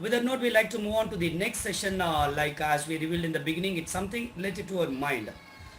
With that note, we like to move on to the next session. Like as we revealed in the beginning, it's something related to our mind.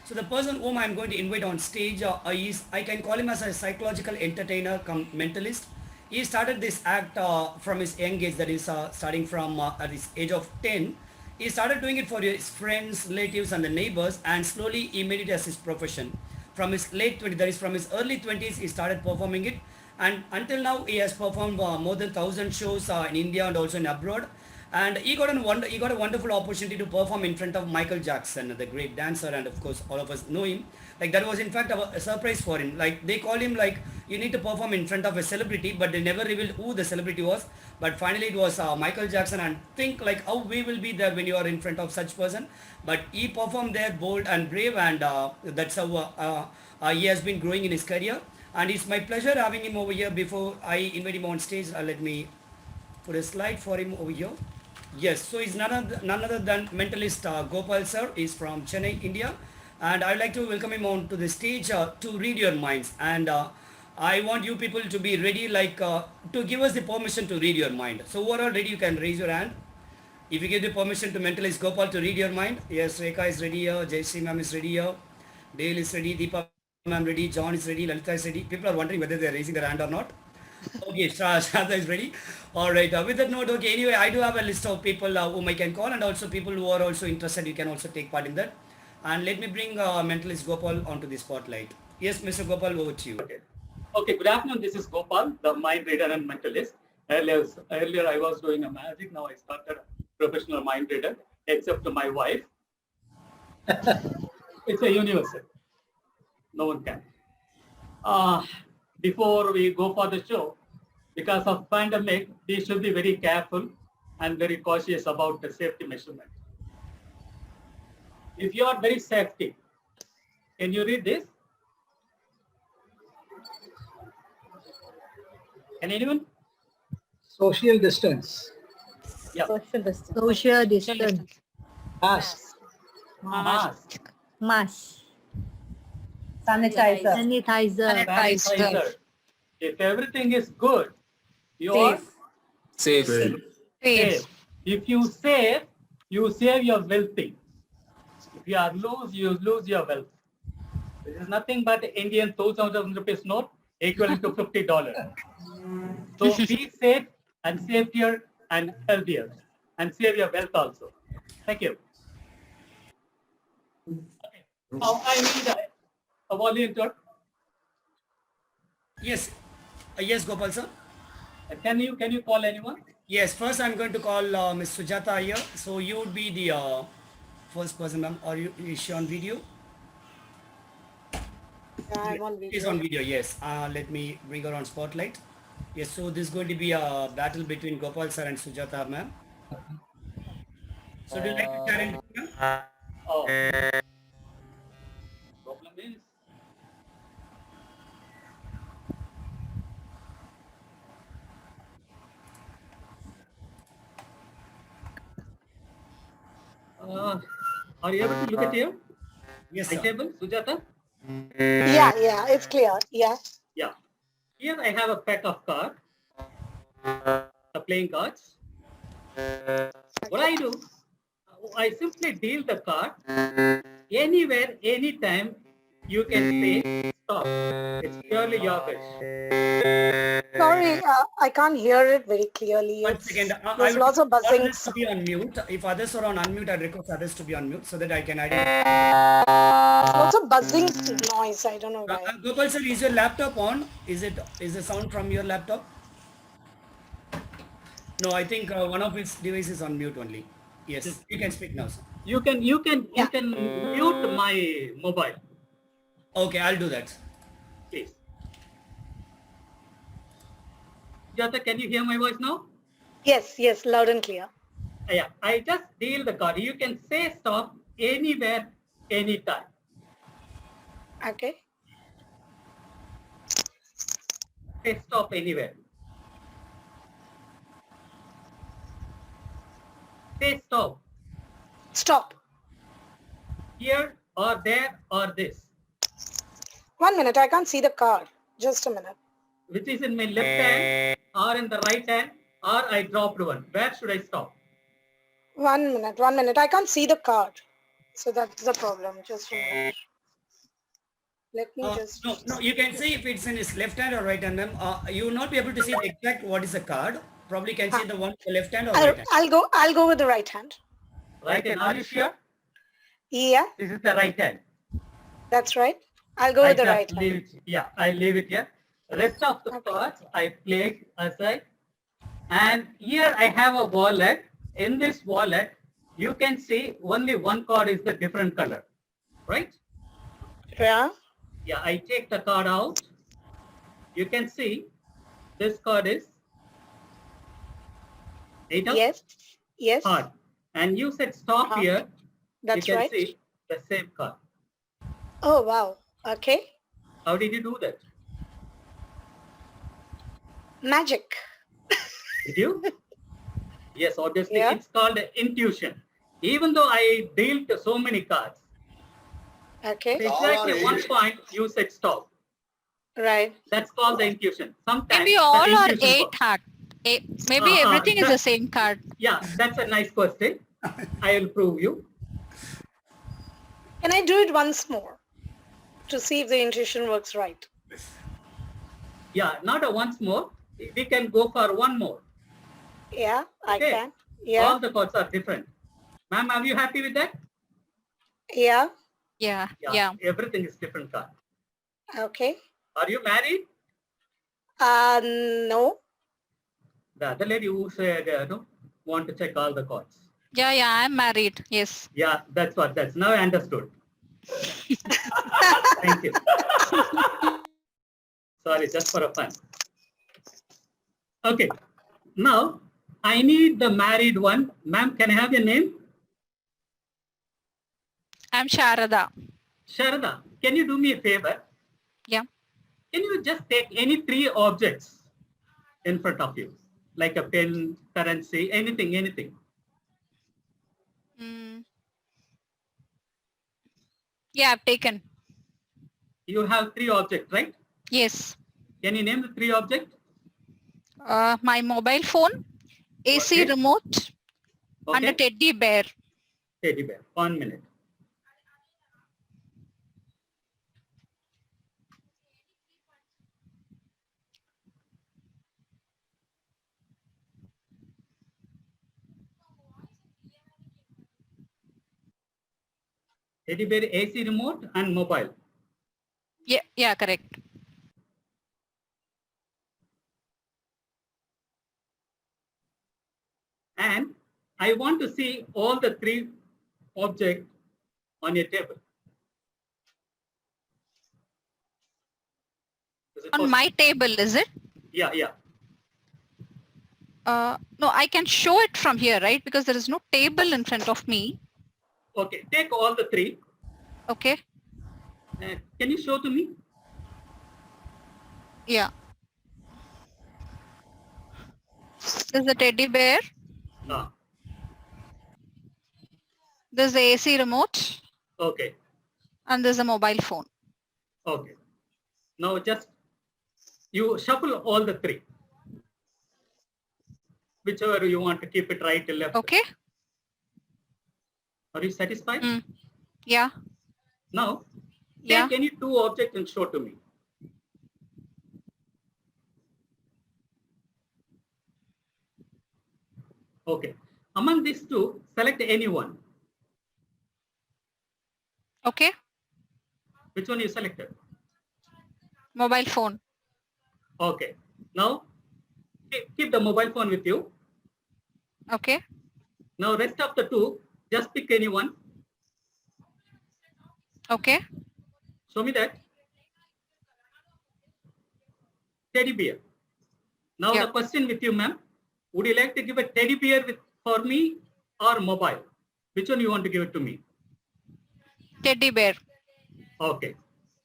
So the person whom I'm going to invite on stage is, I can call him as a psychological entertainer come mentalist. He started this act from his young age, that is starting from at his age of 10. He started doing it for his friends, relatives and the neighbors, and slowly he made it as his profession. From his late 20s, that is from his early 20s, he started performing it, and until now he has performed more than 1,000 shows in India and also in abroad. And he got a wonderful opportunity to perform in front of Michael Jackson, the great dancer, and of course all of us know him. Like that was in fact a surprise for him. Like they called him like, you need to perform in front of a celebrity, but they never revealed who the celebrity was. But finally it was Michael Jackson, and think like how we will be there when you are in front of such person. But he performed there bold and brave, and that's how he has been growing in his career. And it's my pleasure having him over here. Before I invite him on stage, let me put a slide for him over here. Yes, so he's none other than mentalist Gopal sir. He's from Chennai, India. And I'd like to welcome him on to the stage to read your minds. And I want you people to be ready, like to give us the permission to read your mind. So who are all ready, you can raise your hand. If you give the permission to mentalist Gopal to read your mind. Yes, Rekha is ready here, Jayashree ma'am is ready here, Dale is ready, Deepa ma'am ready, John is ready, Lalita is ready. People are wondering whether they are raising their hand or not. Okay, Shraddha is ready. All right. With that note, okay. Anyway, I do have a list of people whom I can call, and also people who are also interested. You can also take part in that. And let me bring mentalist Gopal onto the spotlight. Yes, Mr. Gopal, over to you. Okay. Okay. Good afternoon. This is Gopal, the mind reader and mentalist. Earlier I was doing a magic. Now I started a professional mind reader, except to my wife. It's a universal. No one can. Before we go for the show, because of pandemic, we should be very careful and very cautious about the safety measurement. If you are very safety, can you read this? Can anyone? Social distance. Yeah. Social distance. Social distance. Mask. Mask. Mask. Sanitizer. Sanitizer. Sanitizer. If everything is good, you are Safe. safe. If you save your wealthy. If you are lose, you lose your wealth. This is nothing but Indian 2,000 rupees note equivalent to $50. So be safe and safer and healthier, and save your wealth also. Thank you. Okay. Now I need a volunteer. Yes. Yes, Gopal sir. Can you call anyone? Yes. First, I'm going to call Miss Sujata here. So you would be the first person, ma'am. Or is she on video? I'm on video. She's on video. Yes. Let me bring her on spotlight. Yes. So this is going to be a battle between Gopal sir and Sujata, ma'am. So do you like to share anything, ma'am? Oh. Problem is, are you able to look at here? Yes, sir. Table, Sujata? Yeah, it's clear. Yeah. Yeah. Here I have a pack of cards, playing cards. What I do, I simply deal the card. Anywhere, anytime, you can say stop. It's purely your wish. Sorry, I can't hear it very clearly. One second. I There's would lots of request buzzing. others to be on mute. If others are on unmute, I request others to be on mute so that I can identify. There's lots of buzzing noise. I don't know why. Gopal sir, is your laptop on? Is the sound from your laptop? No, I think one of its devices on mute only. Yes, you can speak now, sir. You can mute my mobile, Okay, I'll do that. please. Sujata, can you hear my voice now? Yes, loud and clear. Yeah, I just deal the card. You can say stop anywhere, anytime. Okay. Say stop anywhere. Say stop. Stop. Here or there or this. 1 minute. I can't see the card. Just a minute. Which is in my left hand or in the right hand or I dropped one. Where should I stop? 1 minute, 1 minute. I can't see the card. So that's the problem. Just a minute. Let me just... No, you can see if it's in his left hand or right hand, ma'am. You will not be able to see the exact what is the card. Probably can see the one in the left hand or right hand. I'll go with the right hand. Right hand. Are you sure? Yeah, This is the right hand. that's right. I'll go with the right hand. Leave it. Yeah, I leave it here. Rest of the cards I place aside. And here I have a wallet. In this wallet, you can see only one card is the different color, right? Yeah. Yeah, I take the card out. You can see this card is 8 of Yes. Yes. heart. And you said stop here. That's you can right. see the same card. Oh, wow. Okay. How did you do that? Magic. Did you? Yes, obviously Yeah. it's called intuition. Even though I dealt so many cards, Okay. exactly one point you said stop. Right. That's called the intuition. Sometimes Maybe the all are intuition 8 works. hack. Maybe everything is the same card. Yeah, that's a nice question. I will prove you. Can I do it once more to see if the intuition works right? Yeah, not a once more. We can go for one more. Yeah, I Okay. can. Yeah. All the cards are different. Ma'am, are you happy with that? Yeah. Yeah. Everything is different card. Okay. Are you married? No. The other lady who said no, want to check all the cards. Yeah, I'm married. Yes. Yeah, that's what that's. Now I understood. Thank you. Sorry, just for a fun. Okay. Now, I need the married one. Ma'am, can I have your name? I'm Sharada. Sharada, can you do me a favor? Yeah. Can you just take any 3 objects in front of you? Like a pen, currency, anything. Mm. Yeah, I've taken. You have 3 objects, right? Yes. Can you name the 3 objects? My mobile phone, AC Okay. remote, and a Okay. teddy bear. Teddy bear. 1 minute. Teddy bear, AC remote and mobile. Yeah, correct. And I want to see all the 3 objects on your table. Is it On possible? my table, is it? Yeah. No, I can show it from here, right? Because there is no table in front of me. Okay, take all the 3. Okay. Can you show to me? Yeah. There's a teddy bear. Ah, There's the AC remote, okay. and there's a mobile phone. Okay. Now just you shuffle all the 3. Whichever you want to keep it right or left. Okay. Are you satisfied? Mm. Yeah. Now, Yeah. take any 2 objects and show to me. Okay. Among these 2, select any one. Okay. Which one you selected? Mobile phone. Okay. Now, keep the mobile phone with you. Okay. Now, rest of the 2, just pick any one. Okay. Show me that. Teddy bear. Now Yeah. the question with you, ma'am. Would you like to give a teddy bear for me or mobile? Which one you want to give it to me? Teddy bear. Okay.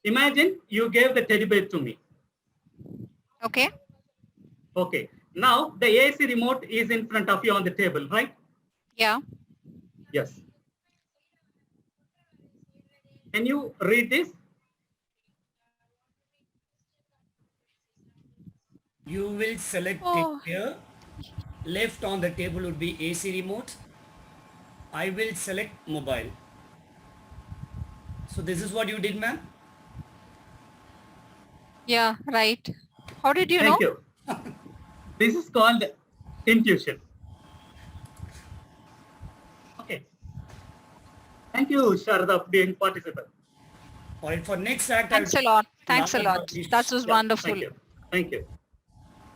Imagine you gave the teddy bear to me. Okay. Okay. Now the AC remote is in front of you on the table, right? Yeah. Yes. Can you read this? You will select Oh. it here. left on the table would be AC remote. I will select mobile. So this is what you did, ma'am? Yeah, right. How did you know? Thank you. This is called intuition. Okay. Thank you, Sharada, for being participant. All right, for next act, Thanks a lot. Thanks a lot. Please. That was Yeah, wonderful. Thank you. Thank you.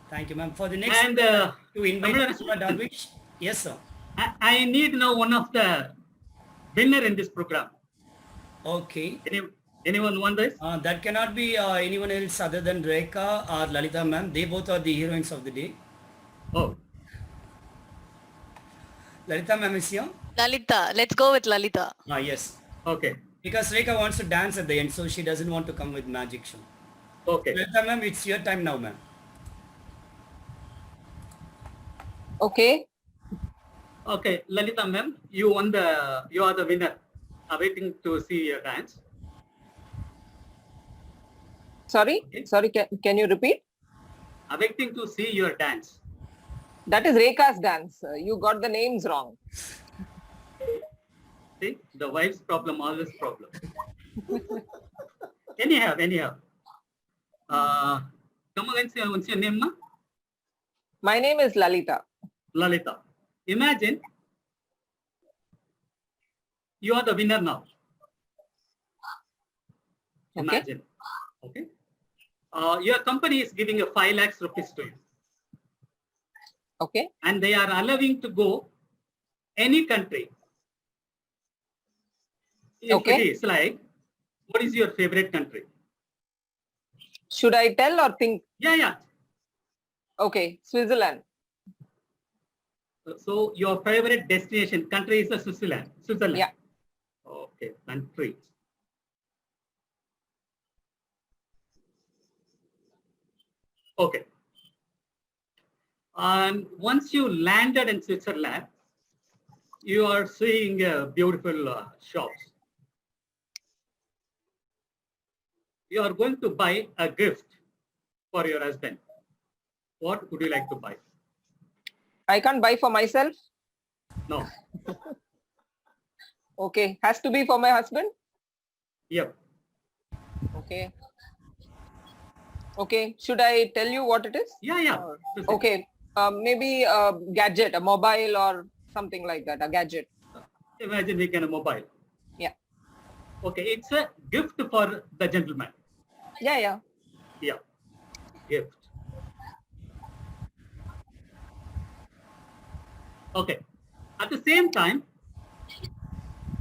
Thank you, ma'am. For the next And to invite Tamil- Mr. Darwish. Yes, sir. I need now one of the winner in this program. Okay. Anyone want this? That cannot be anyone else other than Rekha or Lalita, ma'am. They both are the heroines of the day. Oh, Lalita, ma'am is here. Lalita, let's go with Lalita. Yes. okay. Because Rekha wants to dance at the end, so she doesn't want to come with magic show. Okay. Lalita, ma'am, it's your time now, ma'am. Okay. Okay, Lalita ma'am, you are the winner. Awaiting to see your dance. Sorry. Okay. Sorry. Can you repeat? Awaiting to see your dance. That is Rekha's dance. You got the names wrong. See, the wife's problem, always problem. anyhow. Come again, say what's your name, ma? My name is Lalita. Lalita. Imagine you are the winner now. Okay. Imagine. Okay. Your company is giving a 5 lakhs rupees to you, Okay. and they are allowing to go any country. If Okay. it is like, what is your favorite country? Should I tell or think? Yeah. Okay. Switzerland. So your favorite destination country is the Switzerland. Yeah. Okay, country. Okay. And once you landed in Switzerland, you are seeing beautiful shops. You are going to buy a gift for your husband. What would you like to buy? I can't buy for myself. No. Okay. Has to be for my husband. Yep. Okay. Okay. Should I tell you what it is? Yeah. Okay. Maybe a gadget, a mobile or something like that. A gadget. Imagine we can a mobile. Yeah. Okay, it's a gift for the gentleman. Yeah. Yeah. Gift. Okay. At the same time,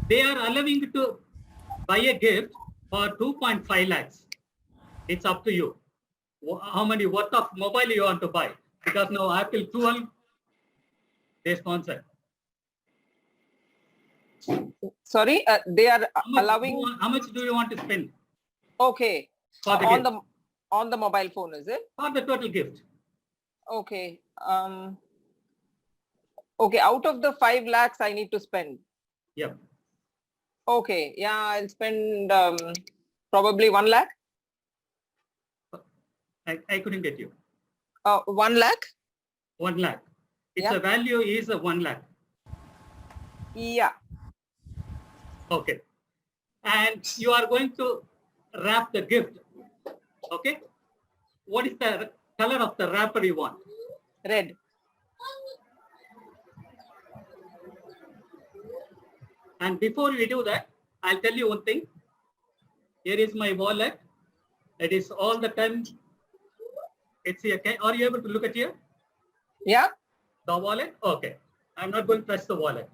they are allowing you to buy a gift for 2.5 lakhs. It's up to you. How many worth of mobile you want to buy? Because now Apple 12, they sponsor. Sorry. They are allowing. How much do you want to spend Okay. for the On gift? on the mobile phone, is it? For the total gift. Okay. Okay. Out of the 5 lakhs, I need to spend. Yep. Okay. Yeah, I'll spend probably 1 lakh. I couldn't get you. 1 lakh. 1 lakh. Its Yeah. a value is 1 lakh. Yeah. Okay. And you are going to wrap the gift. Okay. What is the color of the wrapper you want? Red. And before we do that, I'll tell you one thing. Here is my wallet. It is all the time. It's here. Okay. Are you able to look at here? Yeah. The wallet? Okay. I'm not going to touch the wallet.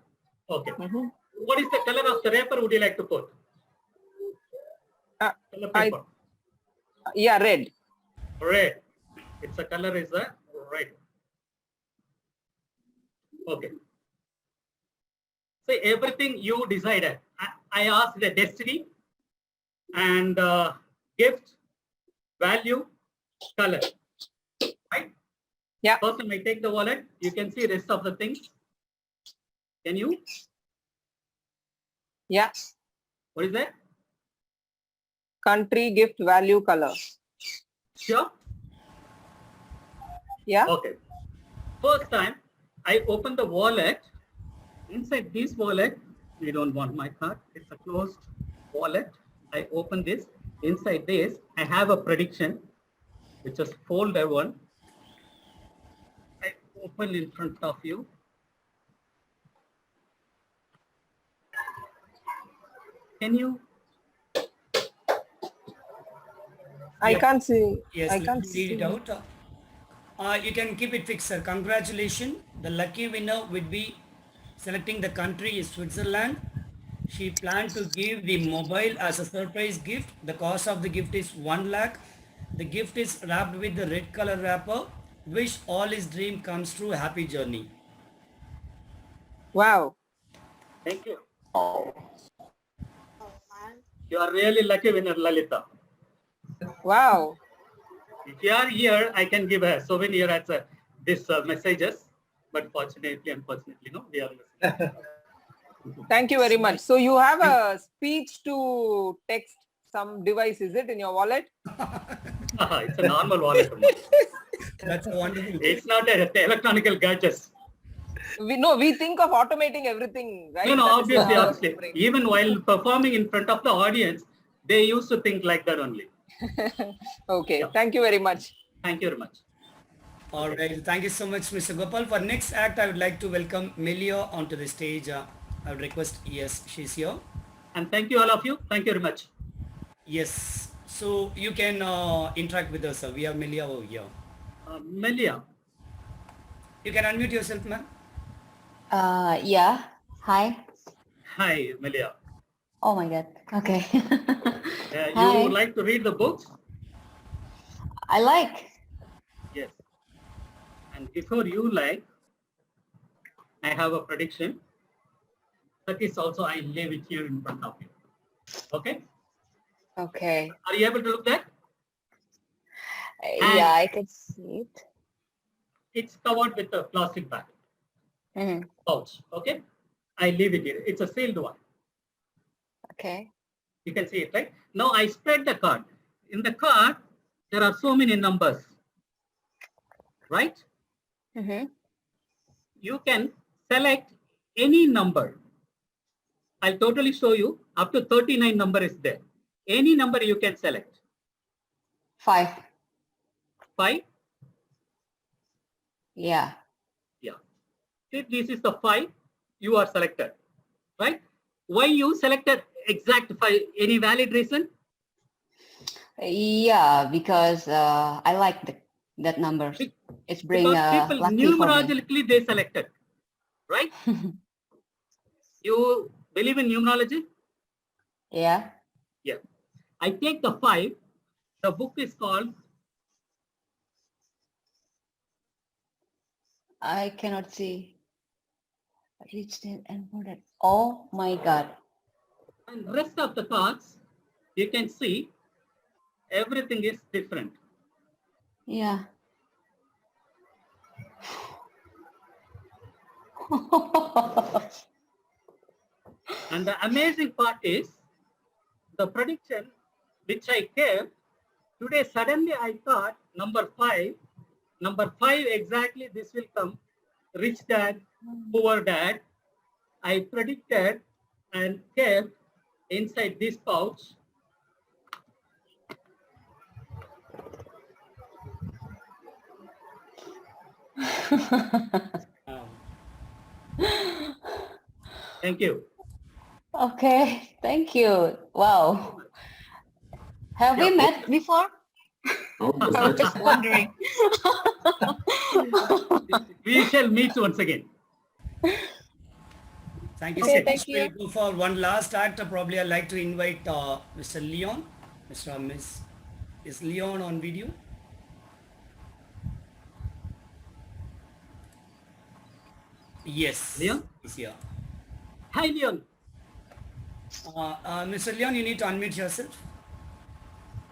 Okay. Mhm. What is the color of the wrapper would you like to put? Color paper. Yeah, red. Red. Its a color is a red. Okay. So everything you decided. I asked the destiny and gift, value, color. Right? Yeah. First time I take the wallet, you can see rest of the things. Can you? Yeah. What is that? Country, gift, value, color. Sure. Yeah. Okay. First time, I open the wallet. Inside this wallet, we don't want my card. It's a closed wallet. I open this. Inside this, I have a prediction, which is folder one. I open in front of you. Can you? I can't see. Yes, I let can't me read see. it out. You can keep it fixed, sir. Congratulations. The lucky winner would be selecting the country is Switzerland. She planned to give the mobile as a surprise gift. The cost of the gift is 1 lakh. The gift is wrapped with the red color wrapper. Wish all his dream comes true. Happy journey. Wow. Thank you. Oh, man. You are really lucky winner, Lalita. Wow. If you are here, I can give a souvenir as this messages, but unfortunately, no, we are listening. Thank you very much. So you have a speech to text some device, is it, in your wallet? It's a normal wallet. That's wonderful. It's not an electronic gadgets. We think of automating everything, right? No, That is obviously, the obviously. brain. Even while performing in front of the audience, they used to think like that only. Okay. Thank you very much. Thank you very much. All right. Thank you so much, Mr. Gopal. For next act, I would like to welcome Melia onto the stage. I would request, yes, she's here. And thank you all of you. Thank you very much. Yes. So you can interact with us. We have Melia over here. Melia, You can unmute yourself, ma'am. Yeah. Hi. hi, Melia. Oh my God. Okay. You would like to read the books? I like. Yes. And before you like, I have a prediction. That is also, I leave it here in front of you. Okay? Okay. Are you able to look that? Yeah, I can see it. It's covered with a plastic bag, Mhm. pouch. Okay? I leave it here. It's a sealed one. Okay. You can see it, right? Now I spread the card. In the card, there are so many numbers, right? Mm-hmm. You can select any number. I'll totally show you. Up to 39 number is there. Any number you can select. 5. 5? Yeah. Yeah. If this is the 5, you are selected, right? Why you selected exact 5? Any valid reason? Yeah, because I like that number. It's bring Because people lucky for me. numerologically they selected, right? You believe in numerology? Yeah. Yeah. I take the 5. The book is called I cannot see. Reached it and put it. Oh my God. and rest of the cards. You can see everything is different. Yeah. And the amazing part is the prediction which I gave today. Suddenly I thought number 5 exactly this will come. Rich dad, poor dad. I predicted and kept inside this pouch. Thank you. Okay. Thank you. Wow. Have we met before? I'm just wondering. We shall meet once again. Thank you Okay, so thank much. you. We'll go for one last act. Probably I'd like to invite Mr. Leon. Mr. or Miss. Is Leon on video? Yes. Leon? He's here. Hi, Leon. Mr. Leon, you need to unmute yourself.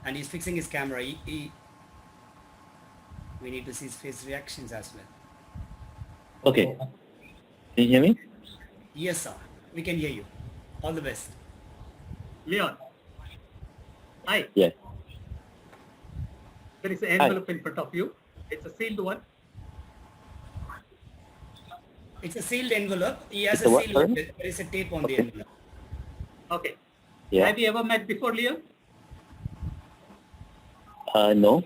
And he's fixing his camera. We need to see his face reactions as well. Okay. Can you hear me? Yes, sir. We can hear you. All the best. Leon. Hi. Yes. There is an envelope in front of you. It's a sealed one. It's a sealed envelope. He has It's a a what, seal. sorry? There is a tape on Okay. the envelope. Okay. Yeah. Have you ever met before, Leo? No.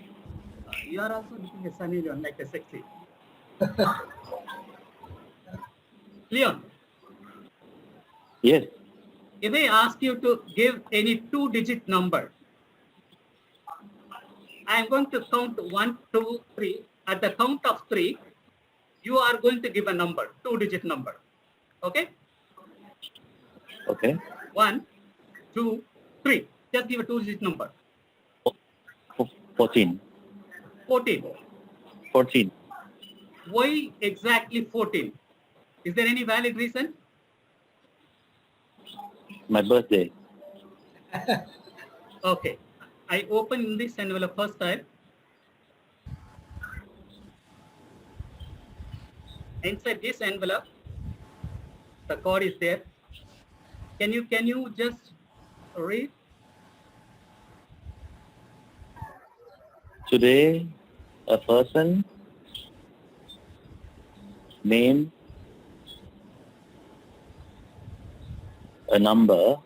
You are also looking a Sunny Leon, like a sexy. Leon, Yes. if I ask you to give any 2-digit number, I am going to count 1, 2, 3. At the count of 3, you are going to give a number, 2-digit number. Okay? Okay. 1, 2, 3. Just give a 2-digit number. 14. 14. 14. Why exactly 14? Is there any valid reason? My birthday. Okay. I open this envelope first time. Inside this envelope, the code is there. Can you just read? Today, a person, name, a number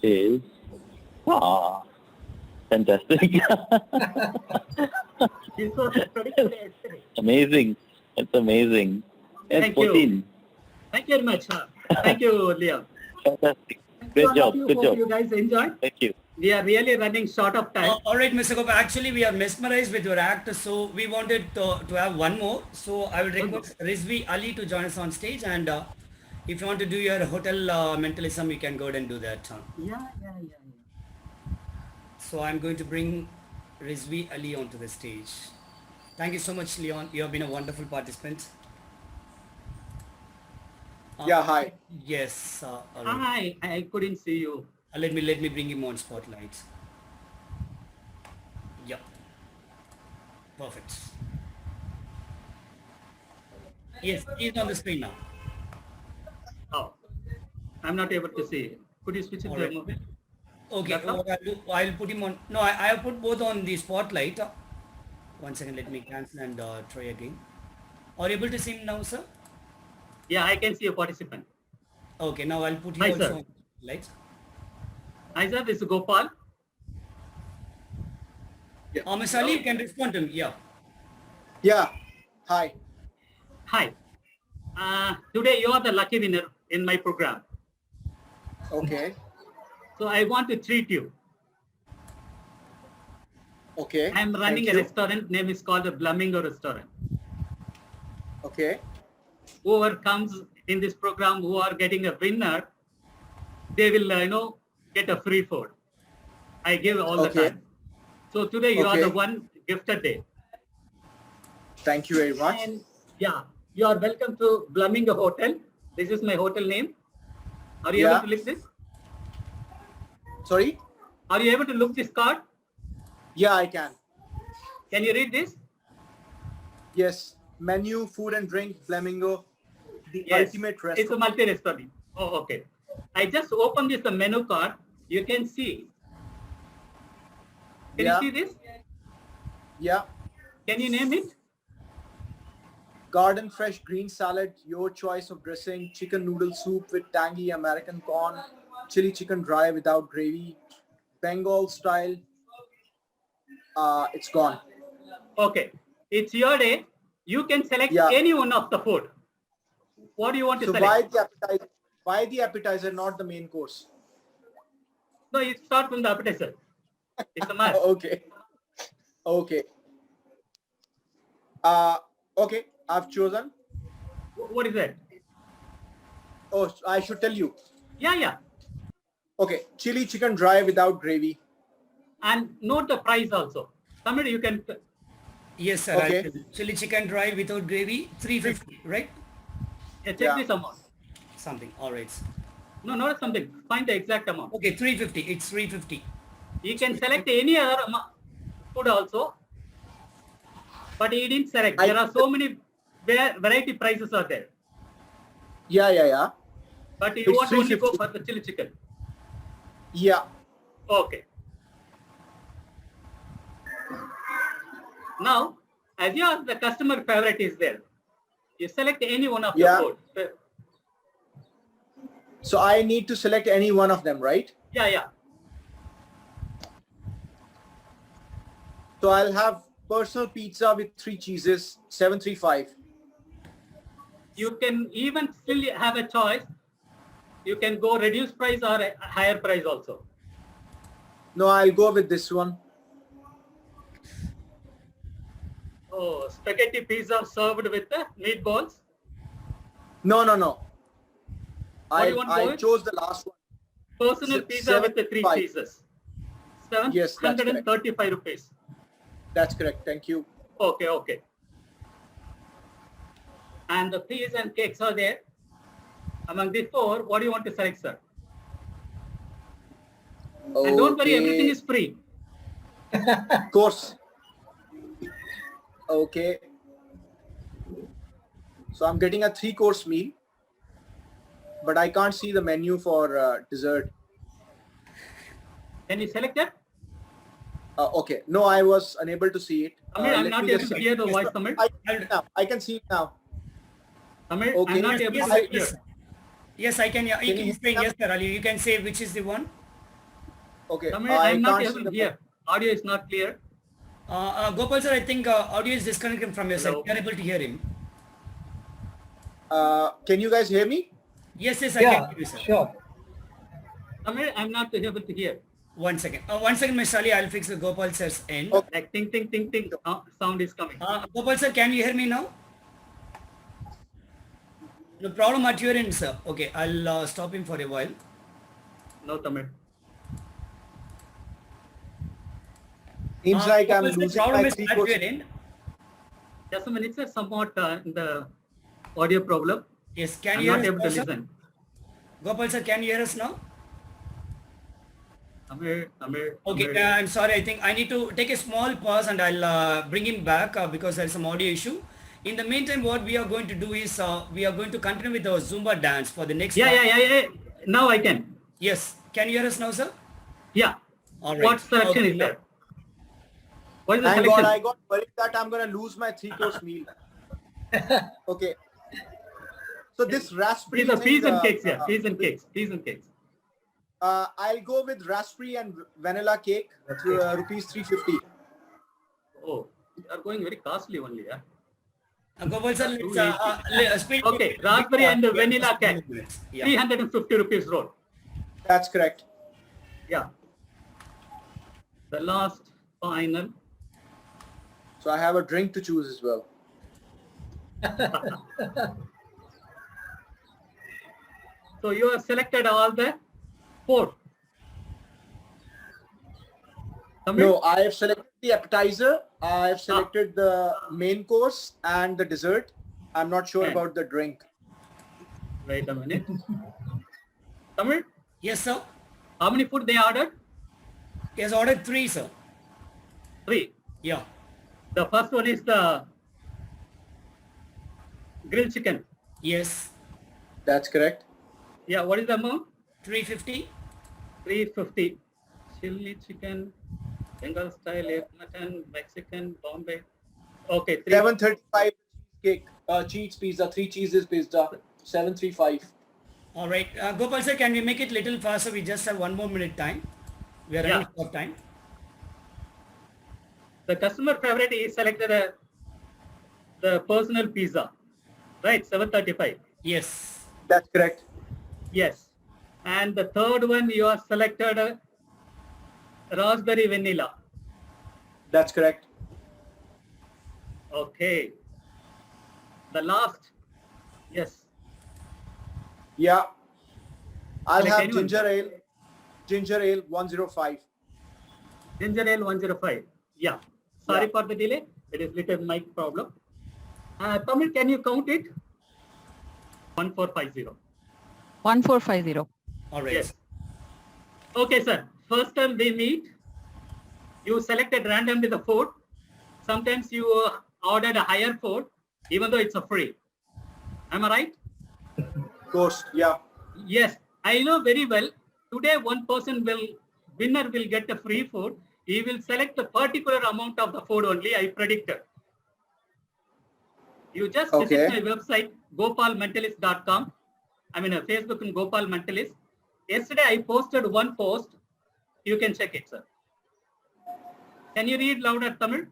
is fantastic. This was predicted yesterday. Amazing. It's amazing. It's Thank you. 14. Thank you very much. Thank you, Leo. Fantastic. Great job. Good Hope job. you guys enjoyed. Thank you. We are really running short of time. All right, Mr. Gopa. Actually, we are mesmerized with your act, so we wanted to have one more. So I will request Rizvi Ali to join us on stage, and if you want to do your hotel mentalism, you can go ahead and do that. Yeah. So I'm going to bring Rizvi Ali onto the stage. Thank you so much, Leon. You have been a wonderful participant. Yeah, hi. Yes. all right. Hi, I couldn't see you. Let me bring him on spotlight. Yeah. Perfect. Yes, he's on the screen now. Oh, I'm not able to see. Could you switch it All to a right. mobile? Okay, Laptop? what I'll do, I'll put him on. No, I have put both on the spotlight. 1 second, let me cancel and try again. Are you able to see him now, sir? Yeah, I can see a participant. Okay, now I'll put you Hi, also sir. on lights. Hi, sir. This is Gopal. Ms. Ali, you can respond to him. Yeah. Yeah, hi. Hi. Today you are the lucky winner in my program. Okay, So I want to treat you. okay. I am running Thank a you. restaurant. Name is called the Flamingo Restaurant. Okay, Whoever comes in this program who are getting a winner, they will, get a free food. I give all the Okay. time. So today you are the Okay. one gifted day. thank you very much. And yeah, you are welcome to Flamingo Hotel. This is my hotel name. Are you Yeah. able to look this? Sorry? Are you able to look this card? Yeah, I can. Can you read this? Yes, menu, food and drink, Flamingo, the Yes. ultimate It's a restaurant. multi-restaurant. Oh, okay. I just opened this the menu card. You can see. Can Yeah. you see this? Yeah, Can you name it? garden fresh green salad, your choice of dressing, chicken noodle soup with tangy American corn, chili chicken dry without gravy, Bengal style. It's gone. Okay. It's your day. You can select Yeah. any one of the food. What do you want to So select? why the appetizer, not the main course? No, you start from the appetizer. It's a must. Okay. Okay. Okay, I've chosen. What is that? Oh, I should tell you. Yeah. Okay, chili chicken dry without gravy. And note the price also. Somebody you can. Yes, sir. Okay. I'll tell you. Chili chicken dry without gravy, 350, right? Check Yeah. this amount. Something. All right. No, not something. Find the exact amount. Okay, 350. It's 350. You can select any other food also. But he didn't select. There are so many variety prices are there. Yeah. But you It's want to only go 350. for the chili chicken. Yeah. Okay. Now, as the customer favorite is there, you select any one of Yeah. the food. So I need to select any one of them, right? Yeah. So I'll have personal pizza with 3 cheeses, 735. You can even still have a choice. You can go reduced price or a higher price also. No, I'll go with this one. Oh, spaghetti pizza served with the meatballs. No. What do you want to go I with? chose the last one. Personal pizza with the 3 735. cheeses. Yes, that's correct. 735 rupees. That's correct. Thank you. Okay. And the peas and cakes are there. Among these 4, what do you want to select, sir? And don't worry, everything is free. Of course. Okay. So I'm getting a 3-course meal, but I can't see the menu for dessert. Can you select that? Okay. No, I was unable to see it. Amir, I'm let not me able just to check. hear the voice, Amir. I can see it now. Amir, Okay. I'm not able Yes, to yes, hear. yes. Yes, I can. Yeah, you Can can you say hear yes, sir. Ali. You can say which is the one. Okay. Amir, I I'm not can't able see to the hear. Audio is not clear. Gopal sir, I think audio is disconnected from your side. Hello. You are able to hear him. Can you guys hear me? Yes, I Yeah, can hear you, sir. sure. Amir, I'm not able to hear. One second, Mr. Ali. I'll fix the Gopal sir's end. Okay. Like ting, ting, ting, ting. Sound is coming. Gopal sir, can you hear me now? No problem at your end, sir. Okay, I'll stop him for a while. No, Tamil. Seems like I'm Gopal sir, losing problem my is 3 at your course. end. Just a minute, sir. Somewhat the audio problem. Yes, can I'm you not hear able to us now, sir? listen. Gopal sir, can you hear us now? Amir. Okay, Amir. I'm sorry. I think I need to take a small pause and I'll bring him back because there's some audio issue. In the meantime, what we are going to do is we are going to continue with our Zumba dance for the next. Yeah. Now I can. Yes. Can you hear us now, sir? Yeah. All right. What selection Okay, is there? What is the Thank selection? God, I got worried that I'm going to lose my 3-course meal. Okay. So this raspberry These are peas thing, and cakes, yeah. Peas and cakes. I'll go with raspberry and vanilla cake, rupees 350. Oh, you are going very costly only, yeah. Gopal sir, let's speed. Okay, raspberry and vanilla cake. Yeah. 350 rupees roll. That's correct. Yeah. The last final. So I have a drink to choose as well. So you have selected all the 4. No, I have selected the appetizer. I have selected the main course and the dessert. I'm not sure Okay. about the drink. Wait a minute. Tamil, Yes, sir. how many food they ordered? He has ordered 3, sir. 3. Yeah. The first one is the grilled chicken. Yes. That's correct. Yeah, what is the amount? 350. 350. Chili chicken, Bengal style, egg mutton, Mexican, Bombay. Okay, 735 cake, cheese pizza, 3 cheeses pizza, 735. All right. Gopal sir, can we make it little faster? We just have 1 more minute time. We are running out of time. The customer favorite is selected the personal pizza, right? 735. Yes. That's correct. Yes. And the third one you have selected raspberry vanilla. That's correct. Okay. The last, yes. Yeah. I'll Select have anyone. ginger ale 105. Ginger ale 105. Yeah. Sorry for the delay. It is little mic problem. Tamil, can you count it? 1450. 1450. All right. Yes. Okay, sir. First time they meet, you selected randomly the food. Sometimes you ordered a higher food, even though it's a free. Am I right? Of course. Yeah. Yes. I know very well. Today, winner will get the free food. He will select the particular amount of the food only, I predicted. You just Okay. visit my website, gopalmentalist.com. I'm in a Facebook and Gopal Mentalist. Yesterday I posted one post. You can check it, sir. Can you read louder, Tamil?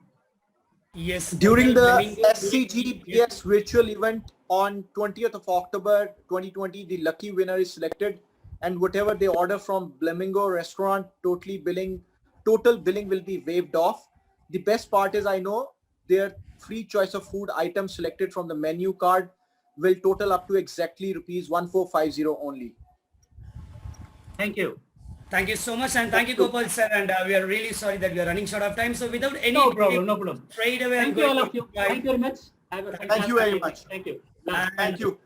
Yes. During Hotel the Flamingo- SCGPS virtual event on 20th of October 2020, the lucky winner is selected, and whatever they order from Flamingo restaurant, total billing will be waived off. The best part is I know their free choice of food items selected from the menu card will total up to exactly rupees 1450 only. Thank you. Thank you so much, and thank you, Gopal sir. And we are really sorry that we are running short of time. So without any No problem, no problem. straight away, I'm Thank you going all to of you. invite- Thank you very much. Have a Thank you very fantastic much. evening. Thank you. And Thank you.